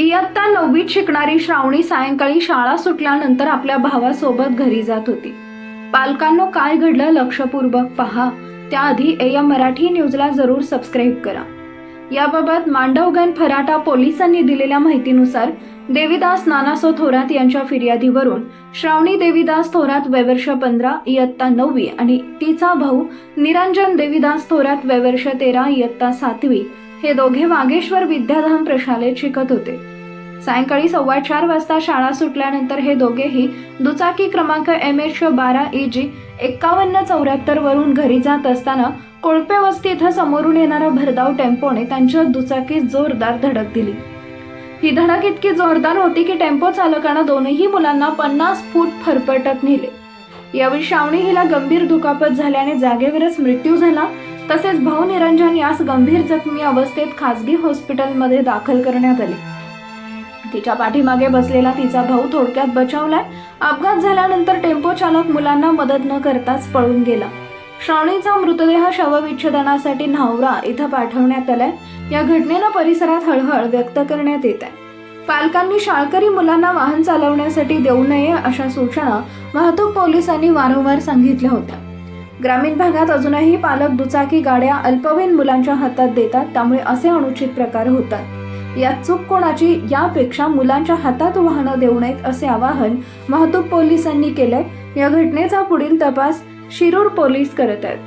इयत्ता 9वीत शिकणारी श्रावणी सायंकाळी शाळा सुटल्यानंतर आपल्या भावासोबत घरी जात होती. पालकांनो, काय घडलं लक्षपूर्वक पहा. त्याआधी AM मराठी न्यूजला जरूर सबस्क्राईब करा. याबाबत मांडवगण फराटा पोलिसांनी दिलेल्या माहितीनुसार देवीदास नानासो थोरात यांच्या फिर्यादीवरून श्रावणी देवीदास थोरात वयवर्ष 15 इयत्ता 9वी आणि तिचा भाऊ निरंजन देवीदास थोरात वयवर्ष 13 इयत्ता 7वी हे दोघे वागेश्वर विद्याधाम प्रशालेत शिकत होते. सायंकाळी 4:15 वाजता शाळा सुटल्यानंतर हे दोघेही दुचाकी क्रमांक MH12 EG 5174 वरून घरी जात असताना कोळपे वस्ती इथं समोरून येणारा भरधाव टेम्पोने त्यांच्या दुचाकीत जोरदार धडक दिली. ही धडक इतकी जोरदार होती की टेम्पो चालकानं दोनही मुलांना 50 फूट फरफटत नेले. यावेळी श्रावणी हिला गंभीर दुखापत झाल्याने जागेवरच मृत्यू झाला. तसेच भाऊ निरंजन यास गंभीर जखमी अवस्थेत खासगी हॉस्पिटलमध्ये दाखल करण्यात आले. तिच्या पाठीमागे बसलेला तिचा भाऊ थोडक्यात बचावलाय. अपघात झाल्यानंतर टेम्पो चालक मुलांना मदत न करताच पळून गेला. श्रावणीचा मृतदेह शवविच्छेदनासाठी न्हावरा इथं पाठवण्यात आलाय. या घटनेनं परिसरात हळहळ व्यक्त करण्यात येत आहे. पालकांनी शाळकरी मुलांना वाहन चालवण्यासाठी देऊ नये अशा सूचना वाहतूक पोलिसांनी वारंवार सांगितल्या होत्या. ग्रामीण भागात अजूनही पालक दुचाकी गाड्या अल्पवयीन मुलांच्या हातात देतात, त्यामुळे असे अनुचित प्रकार होतात. यात चूक कोणाची यापेक्षा मुलांच्या हातात वाहनं देऊ नयेत असे आवाहन वाहतूक पोलिसांनी केलंय. या घटनेचा पुढील तपास शिरूर पोलीस करत आहेत.